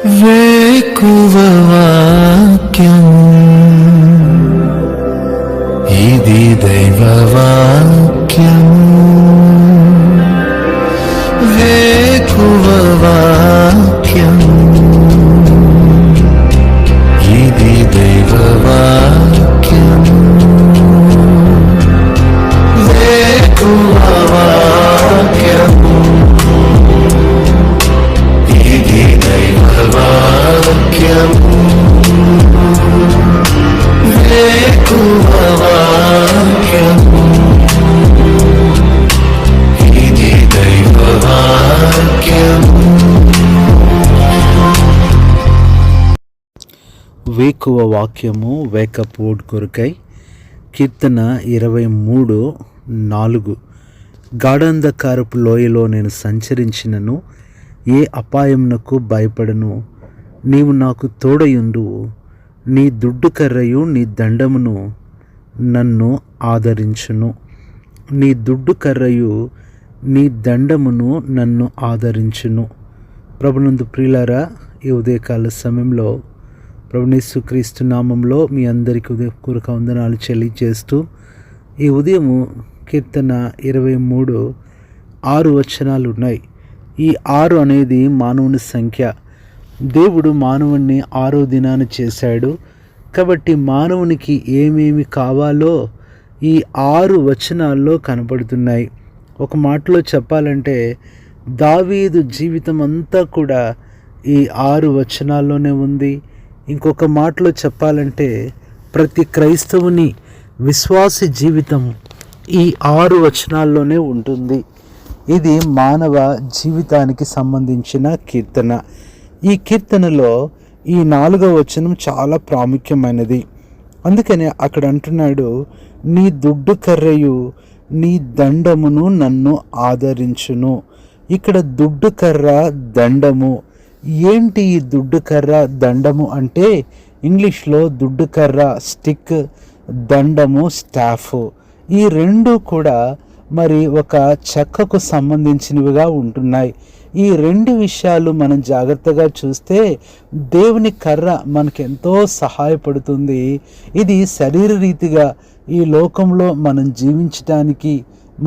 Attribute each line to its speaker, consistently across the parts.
Speaker 1: వేకువ వాక్యం ఇది దైవ వాక్యం. వేకువ వాక్యం ఇది దైవ వాక్యం. వేకువ వాక్యం ఇది దైవ వాక్యం. వేకువ వాక్యం ఇది దైవ వాక్యం.
Speaker 2: వేకువ వాక్యము వేకప్ వర్డ్ కొరకై కీర్తన 23:4. గాఢాంధకారపు లోయలో నేను సంచరించినను ఏ అపాయమునకు భయపడను. నీవు నాకు తోడయుండు. నీ దుడ్డు కర్రయు నీ దండమును నన్ను ఆదరించును. నీ దుడ్డు కర్రయు నీ దండమును నన్ను ఆదరించును. ప్రభునందు ప్రియులారా, ఈ ఉదయకాల సమయంలో ప్రభువైన యేసుక్రీస్తు నామంలో మీ అందరికీ ఉదయపూర్వక వందనాలు తెలియజేస్తూ, ఈ ఉదయము కీర్తన 23:6 వచనాలు ఉన్నాయి. ఈ 6 అనేది మానవుని సంఖ్య. దేవుడు మానవుణ్ణి 6వ దినాన చేశాడు. కాబట్టి మానవునికి ఏమేమి కావాలో ఈ 6 వచనాల్లో కనపడుతున్నాయి. ఒక మాటలో చెప్పాలంటే దావీదు జీవితం అంతా కూడా ఈ 6 వచనాల్లోనే ఉంది. ఇంకొక మాటలో చెప్పాలంటే ప్రతి క్రైస్తవుని విశ్వాస జీవితం ఈ 6 వచనాల్లోనే ఉంటుంది. ఇది మానవ జీవితానికి సంబంధించిన కీర్తన. ఈ కీర్తనలో ఈ 4వ వచనం చాలా ప్రాముఖ్యమైనది. అందుకని అక్కడ అంటున్నాడు, నీ దుడ్డు కర్రయు నీ దండమును నన్ను ఆదరించును. ఇక్కడ దుడ్డు కర్ర, దండము. ఏంటి ఈ దుడ్డు కర్ర, దండము అంటే ఇంగ్లీష్లో దుడ్డు కర్ర స్టిక్, దండము స్టాఫ్. ఈ రెండు కూడా మరి ఒక చెక్కకు సంబంధించినవిగా ఉంటున్నాయి. ఈ 2 విషయాలు మనం జాగ్రత్తగా చూస్తే దేవుని కర్ర మనకెంతో సహాయపడుతుంది. ఇది శరీర రీతిగా ఈ లోకంలో మనం జీవించటానికి,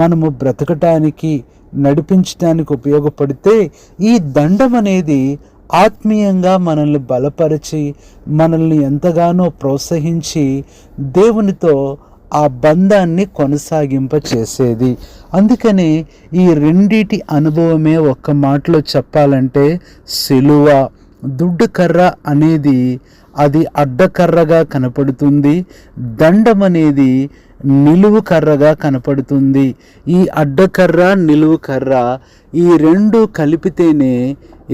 Speaker 2: మనము బ్రతకటానికి, నడిపించడానికి ఉపయోగపడితే, ఈ దండం అనేది ఆత్మీయంగా మనల్ని బలపరిచి, మనల్ని ఎంతగానో ప్రోత్సహించి దేవునితో ఆ బంధాన్ని కొనసాగింప చేసేది. అందుకని ఈ రెండిటి అనుభవమే ఒక్క మాటలో చెప్పాలంటే సిలువ. దుడ్డు కర్ర అనేది అది అడ్డకర్రగా కనపడుతుంది. దండం అనేది నిలువు కర్రగా కనపడుతుంది. ఈ అడ్డకర్ర, నిలువు కర్ర ఈ 2 కలిపితేనే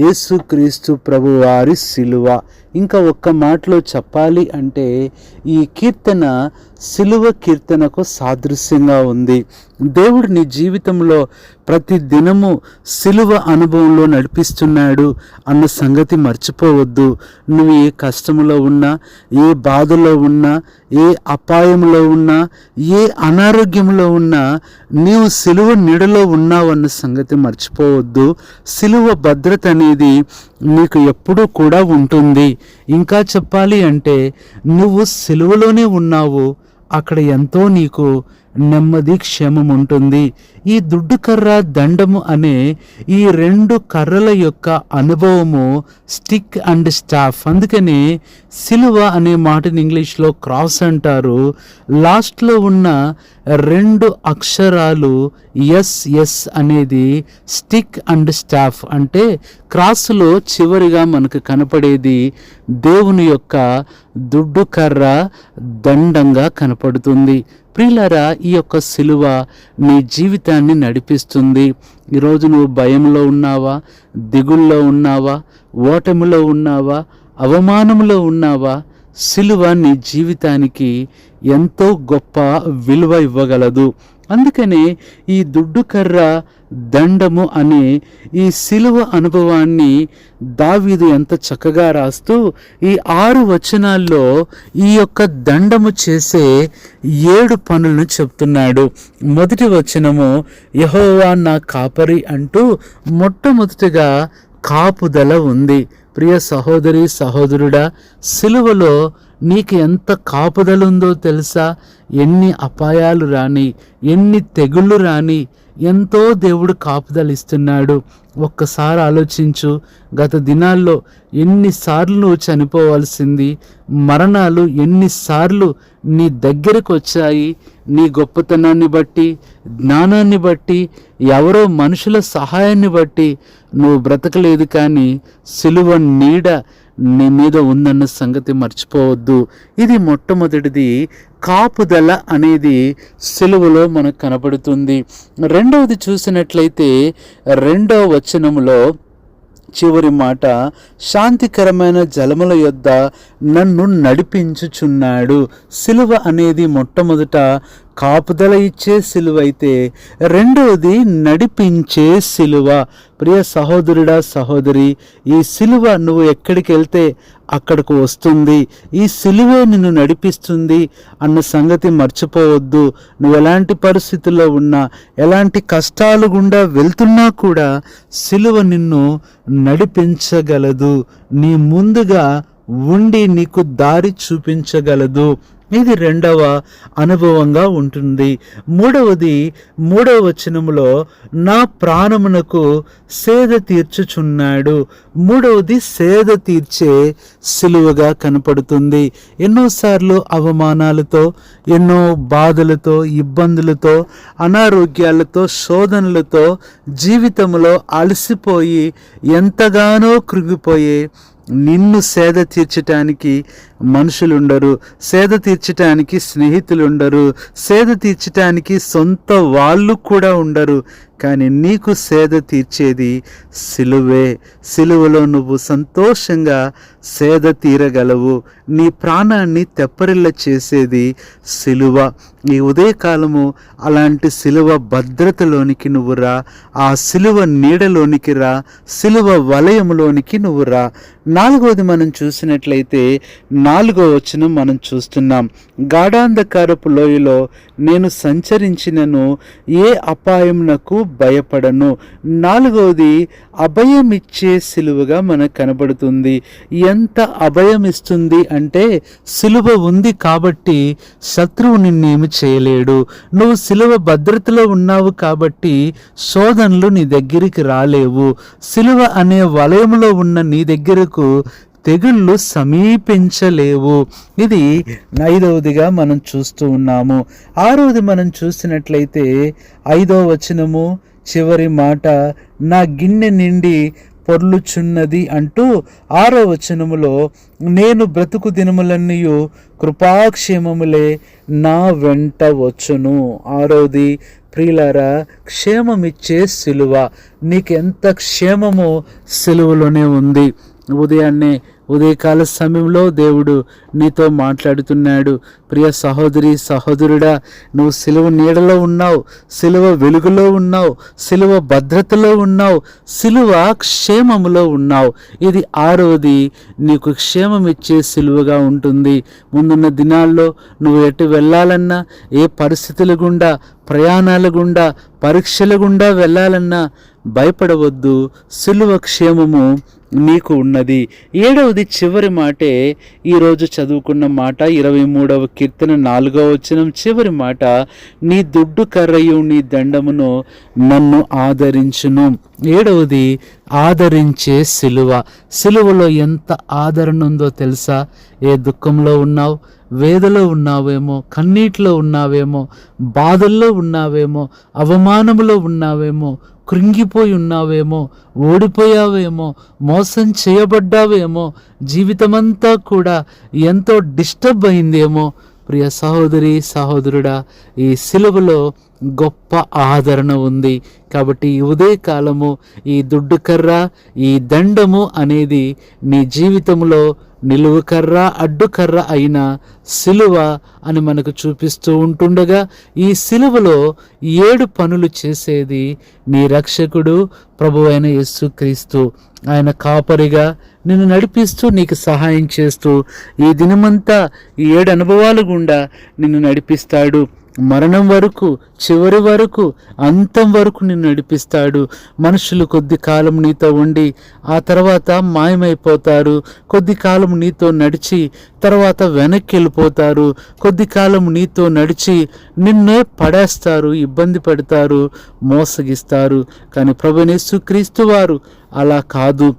Speaker 2: యేసుక్రీస్తు ప్రభువారి సిలువ. ఇంకా ఒక్క మాటలో చెప్పాలి అంటే ఈ కీర్తన సిలువ కీర్తనకు సాదృశ్యంగా ఉంది. దేవుడు నీ జీవితంలో ప్రతి దినము సిలువ అనుభవంలో నడిపిస్తున్నాడు అన్న సంగతి మర్చిపోవద్దు. నువ్వు ఏ కష్టంలో ఉన్నా, ఏ బాధలో ఉన్నా, ఏ అపాయంలో ఉన్నా, ఏ అనారోగ్యంలో ఉన్నా నీవు సిలువ నీడలో ఉన్నావు అన్న సంగతి మర్చిపోవద్దు. సిలువ భద్రత అనేది నీకు ఎప్పుడూ కూడా ఉంటుంది. ఇంకా చెప్పాలి అంటే నువ్వు సిలువలోనే ఉన్నావు, అక్కడ ఎంతో నీకు నెమ్మది, క్షేమం ఉంటుంది. ఈ దుడ్డు కర్ర, దండము అనే ఈ 2 కర్రల యొక్క అనుభవము స్టిక్ అండ్ స్టాఫ్. అందుకని సిలువ అనే మాటని ఇంగ్లీష్లో క్రాస్ అంటారు. లాస్ట్లో ఉన్న 2 అక్షరాలు ఎస్ అనేది స్టిక్ అండ్ స్టాఫ్. అంటే క్రాస్లో చివరిగా మనకు కనపడేది దేవుని యొక్క దుడ్డు కర్ర, దండంగా కనపడుతుంది. ప్రియులారా, ఈ యొక్క సిలువ నీ జీవితాన్ని నడిపిస్తుంది. ఈరోజు నువ్వు భయంలో ఉన్నావా, దిగుల్లో ఉన్నావా, ఓటమిలో ఉన్నావా, అవమానంలో ఉన్నావా, సిలువ నీ జీవితానికి ఎంతో గొప్ప విలువ ఇవ్వగలదు. అందుకనే ఈ దుడ్డు కర్ర, దండము అనే ఈ సిలువ అనుభవాన్ని దావీదు ఎంత చక్కగా రాస్తూ ఈ 6 వచనాల్లో ఈ యొక్క దండము చేసే 7 పనులను చెప్తున్నాడు. మొదటి వచనము యెహోవా నా కాపరి అంటూ మొట్టమొదటిగా కాపుదల ఉంది. ప్రియ సహోదరి సహోదరుడా, సిలువలో నీకు ఎంత కాపుదలుందో తెలుసా? ఎన్ని అపాయాలు రాని, ఎన్ని తెగుళ్ళు రాని, ఎంతో దేవుడు కాపుదలిస్తున్నాడు. ఒక్కసారి ఆలోచించు, గత దినాల్లో ఎన్నిసార్లు నువ్వు చనిపోవాల్సింది, మరణాలు ఎన్నిసార్లు నీ దగ్గరకు వచ్చాయి. నీ గొప్పతనాన్ని బట్టి, జ్ఞానాన్ని బట్టి, ఎవరో మనుషుల సహాయాన్ని బట్టి నువ్వు బ్రతకలేదు, కానీ సిలువ నీడ నీ మీద ఉందన్న సంగతి మర్చిపోవద్దు. ఇది మొట్టమొదటిది, కాపుదల అనేది సిలువలో మనకు కనబడుతుంది. రెండవది చూసినట్లయితే 2వ వచనములో చివరి మాట, శాంతికరమైన జలముల యొద్ద నన్ను నడిపించుచున్నాడు. సిలువ అనేది మొట్టమొదట కాపుదల ఇచ్చే సిలువ అయితే, రెండవది నడిపించే సిలువ. ప్రియ సహోదరుడా సహోదరి, ఈ సిలువ నువ్వు ఎక్కడికి వెళ్తే అక్కడికి వస్తుంది. ఈ సిలువే నిన్ను నడిపిస్తుంది అన్న సంగతి మర్చిపోవద్దు. నువ్వు ఎలాంటి పరిస్థితుల్లో ఉన్నా, ఎలాంటి కష్టాలు గుండా వెళ్తున్నా కూడా సిలువ నిన్ను నడిపించగలదు. నీ ముందుగా ఉండి నీకు దారి చూపించగలదు. ఇది 2వ అనుభవంగా ఉంటుంది. మూడవది 3వ వచనములో నా ప్రాణమునకు సేద తీర్చుచున్నాడు. మూడవది సేద తీర్చే సిలువగా కనపడుతుంది. ఎన్నోసార్లు అవమానాలతో, ఎన్నో బాధలతో, ఇబ్బందులతో, అనారోగ్యాలతో, శోధనలతో జీవితంలో అలసిపోయి ఎంతగానో కృంగిపోయే నిన్ను సేద తీర్చటానికి మనుషులుండరు, సేద తీర్చటానికి స్నేహితులుండరు, సేద తీర్చటానికి సొంత వాళ్ళు కూడా ఉండరు. కానీ నీకు సేద తీర్చేది సిలువే. సిలువలో నువ్వు సంతోషంగా సేద తీరగలవు. నీ ప్రాణాన్ని తెప్పరిల్ల చేసేది సిలువ. ఈ ఉదయకాలము అలాంటి సిలువ భద్రతలోనికి నువ్వు రా. ఆ సిలువ నీడలోనికి రా. సిలువ వలయములోనికి నువ్వు రా. 4వది మనం చూసినట్లయితే 4వ వచనం మనం చూస్తున్నాం. గాఢాంధకారపు లోయలో నేను సంచరించినను ఏ అపాయమునకు భయపడను. 4వది అభయమిచ్చే సిలువగా మనకు కనబడుతుంది. ఎంత అభయమిస్తుంది అంటే, సిలువ ఉంది కాబట్టి శత్రువు నిన్నేమి చేయలేడు. నువ్వు సిలువ భద్రతలో ఉన్నావు కాబట్టి శోధనలు నీ దగ్గరికి రాలేవు. సిలువ అనే వలయంలో ఉన్న నీ దగ్గరకు తెగుళ్ళు సమీపించలేవు. ఇది 5వదిగా మనం చూస్తూ ఉన్నాము. 6వది మనం చూసినట్లయితే 5వ వచనము చివరి మాట, నా గిన్నె నిండి పొర్లుచున్నది అంటూ 6వ వచనములో నేను బ్రతుకు దినములన్నీయు కృపాక్షేమములే నా వెంట వచ్చును. 6వది ప్రియులారా, క్షేమమిచ్చే సిలువ. నీకెంత క్షేమమో సిలువలోనే ఉంది. ఉదయకాల సమయంలో దేవుడు నీతో మాట్లాడుతున్నాడు. ప్రియ సహోదరి సహోదరుడా, నువ్వు సిలువ నీడలో ఉన్నావు, సిలువ వెలుగులో ఉన్నావు, సిలువ భద్రతలో ఉన్నావు, సిలువ క్షేమములో ఉన్నావు. ఇది 6వది, నీకు క్షేమం ఇచ్చే సిలువగా ఉంటుంది. ముందున్న దినాల్లో నువ్వు ఎటు వెళ్ళాలన్నా, ఏ పరిస్థితుల గుండా, ప్రయాణాల గుండా, పరీక్షల గుండా వెళ్ళాలన్నా భయపడవద్దు. సిలువ క్షేమము నీకు ఉన్నది. 7వది చివరి మాటే ఈరోజు చదువుకున్న మాట, 23వ కీర్తన 4వ వచనం చివరి మాట, నీ దుడ్డు కర్రయు నీ దండమును నన్ను ఆదరించును. 7వది ఆదరించే సిలువ. సిలువలో ఎంత ఆదరణ ఉందో తెలుసా? ఏ దుఃఖంలో ఉన్నావు, వేదలో ఉన్నావేమో, కన్నీటిలో ఉన్నావేమో, బాధల్లో ఉన్నావేమో, అవమానంలో ఉన్నావేమో, కృంగిపోయి ఉన్నావేమో, ఓడిపోయావేమో, మోసం చేయబడ్డావేమో, జీవితమంతా కూడా ఎంతో డిస్టర్బ్ అయిందేమో. ప్రియ సహోదరి సహోదరుడా, ఈ సిలువలో గొప్ప ఆదరణ ఉంది. కాబట్టి ఈ ఉదయకాలము ఈ దుడ్డు కర్ర, ఈ దండము అనేది నీ జీవితంలో నిలువు కర్ర, అడ్డుకర్ర అయిన సిలువ అని మనకు చూపిస్తూ ఉంటుండగా, ఈ సిలువలో 7 పనులు చేసేది నీ రక్షకుడు ప్రభువైన యేసుక్రీస్తు. ఆయన కాపరిగా నిన్ను నడిపిస్తూ, నీకు సహాయం చేస్తూ ఈ దినమంతా ఈ 7 అనుభవాలు గుండా నిన్ను నడిపిస్తాడు. మరణం వరకు, చివరి వరకు, అంతం వరకు నిన్ను నడిపిస్తాడు. మనుషులు కొద్ది కాలం నీతో ఉండి ఆ తర్వాత మాయమైపోతారు. కొద్ది కాలం నీతో నడిచి తర్వాత వెనక్కి వెళ్ళిపోతారు. కొద్ది కాలం నీతో నడిచి నిన్నే పడేస్తారు, ఇబ్బంది పెడతారు, మోసగిస్తారు. కానీ ప్రభువైన యేసుక్రీస్తు వారు అలా కాదు.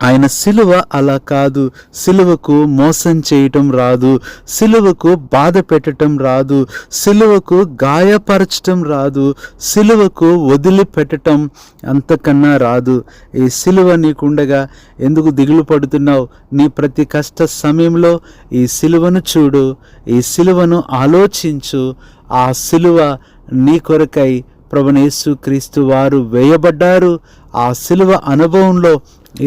Speaker 2: ఆయన సిలువ అలా కాదు. సిలువకు మోసం చేయటం రాదు, సిలువకు బాధ పెట్టడం రాదు, సిలువకు గాయపరచటం రాదు, సిలువకు వదిలిపెట్టడం అంతకన్నా రాదు. ఈ సిలువ నీకుండగా ఎందుకు దిగులు పడుతున్నావు? నీ ప్రతి కష్ట సమయంలో ఈ సిలువను చూడు, ఈ సిలువను ఆలోచించు. ఆ సిలువ నీ కొరకై ప్రభువైన యేసుక్రీస్తు వారు వేయబడ్డారు. ఆ సిలువ అనుభవంలో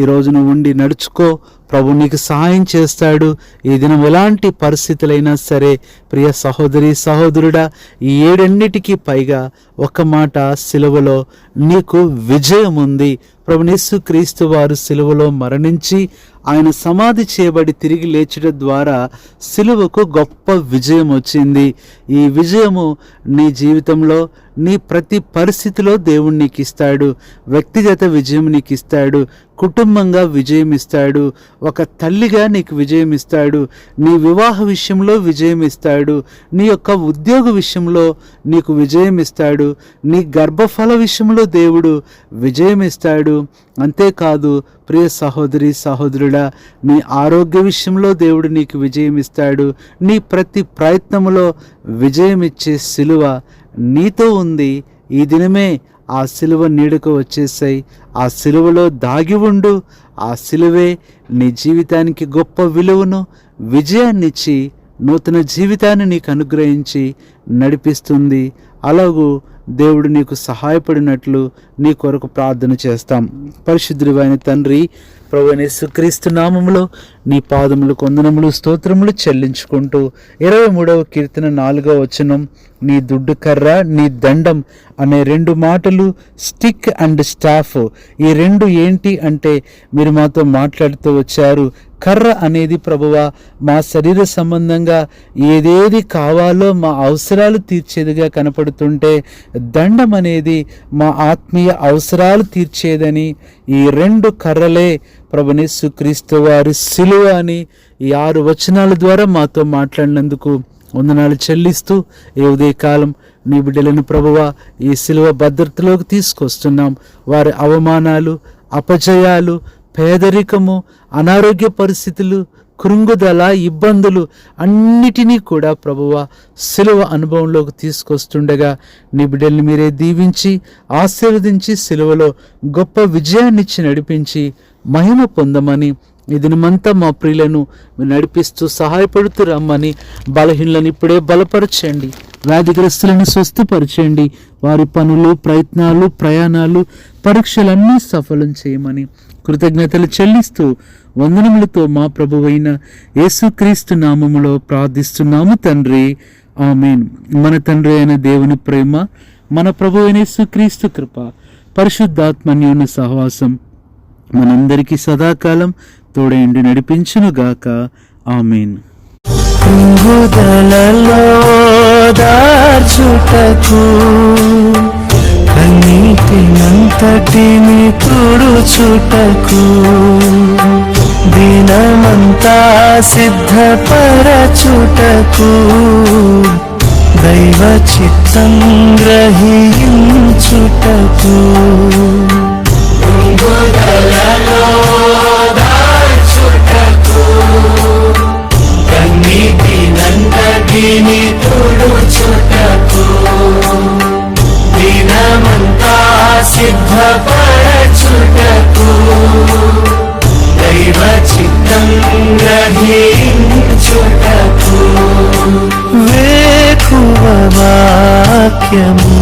Speaker 2: ఈరోజు నువ్వు ఉండి నడుచుకో. ప్రభు నీకు సహాయం చేస్తాడు. ఈ దినం ఎలాంటి పరిస్థితులైనా సరే ప్రియ సహోదరి సహోదరుడా, ఈ 7 పైగా ఒక మాట, సిలువలో నీకు విజయం ఉంది. ప్రభువైన యేసుక్రీస్తు వారు సిలువలో మరణించి ఆయన సమాధి చేయబడి తిరిగి లేచడం ద్వారా సిలువకు గొప్ప విజయం వచ్చింది. ఈ విజయము నీ జీవితంలో నీ ప్రతి పరిస్థితిలో దేవుడు నీకు ఇస్తాడు. వ్యక్తిగత విజయం నీకు ఇస్తాడు, కుటుంబంగా విజయం ఇస్తాడు, ఒక తల్లిగా నీకు విజయం ఇస్తాడు, నీ వివాహ విషయంలో విజయం ఇస్తాడు, నీ యొక్క ఉద్యోగ విషయంలో నీకు విజయం ఇస్తాడు, నీ గర్భఫల విషయంలో దేవుడు విజయం ఇస్తాడు. అంతేకాదు ప్రియ సహోదరి సహోదరుడా, నీ ఆరోగ్య విషయంలో దేవుడు నీకు విజయం ఇస్తాడు. నీ ప్రతి ప్రయత్నములో విజయం ఇచ్చే సిలువ నీతో ఉంది. ఈ దినమే ఆ సిలువ నీడకు వచ్చేసాయి. ఆ సిలువలో దాగి ఉండు. ఆ సిలువే నీ జీవితానికి గొప్ప విలువను, విజయాన్నిచ్చి నూతన జీవితాన్ని నీకు అనుగ్రహించి నడిపిస్తుంది. అలాగూ దేవుడు నీకు సహాయపడినట్లు నీ కొరకు ప్రార్థన చేస్తాం. పరిశుద్ధుడైన తండ్రి, ప్రభువైన యేసుక్రీస్తు నామములో నీ పాదములకు వందనములు స్తోత్రములు చెల్లించుకుంటూ 23వ కీర్తన 4వ వచనం, నీ దుడ్డు కర్ర నీ దండం అనే 2 మాటలు, స్టిక్ అండ్ స్టాఫ్, ఈ 2 ఏంటి అంటే మీరు మాతో మాట్లాడుతూ వచ్చారు. కర్ర అనేది ప్రభువా మా శరీర సంబంధంగా ఏదేది కావాలో మా అవసరాలు తీర్చేదిగా కనపడుతుంటే, దండం అనేది మా ఆత్మీయ అవసరాలు తీర్చేదని, ఈ 2 కర్రలే ప్రభువైన యేసుక్రీస్తు వారి సిలువ అని ఈ 6 వచనాల ద్వారా మాతో మాట్లాడినందుకు వందనాలు చెల్లిస్తూ, ఈ ఉదయకాలం నీ బిడ్డలను ప్రభువా ఈ సిలువ భద్రతలోకి తీసుకొస్తున్నాం. వారి అవమానాలు, అపజయాలు, పేదరికము, అనారోగ్య పరిస్థితులు, కృంగుదల, ఇబ్బందులు అన్నిటినీ కూడా ప్రభువా సిలువ అనుభవంలోకి తీసుకొస్తుండగా నీ బిడ్డల్ని మీరే దీవించి ఆశీర్వదించి సిలువలో గొప్ప విజయాన్నిచ్చి నడిపించి మహిమ పొందమని, ఈ దినమంతా మా ప్రియులను మీరు నడిపిస్తూ సహాయపడుతూ రమ్మని, బలహీనలను ఇప్పుడే బలపరచండి, వ్యాధిగ్రస్తులను స్వస్థపరచండి, వారి పనులు, ప్రయత్నాలు, ప్రయాణాలు, పరీక్షలన్నీ సఫలం చేయమని కృతజ్ఞతలు చెల్లిస్తూ వందనములతో మా ప్రభువైన యేసుక్రీస్తు నామములో ప్రార్థిస్తున్నాము తండ్రి, ఆమేన్. మన తండ్రి అయిన దేవుని ప్రేమ, మన ప్రభువైన యేసుక్రీస్తు కృప, పరిశుద్ధాత్మ అన్యోన్య సహవాసం మనందరికీ సదాకాలం తోడేండి నడిపించునుగాక. ఆమేన్.
Speaker 1: కృంగుదలలో దార్చుటకు, కన్నీటినంతటిని తుడుచుటకు, దినమంతా సిద్ధపరచుటకు, దైవ చిత్తం గ్రహించుటకు, కన్నీటినంతటిని తుడుచుటకు, దినమంతా సిద్ధపరచుటకు, దైవ చిత్తం గ్రహించుటకు, వేకువ వాక్యము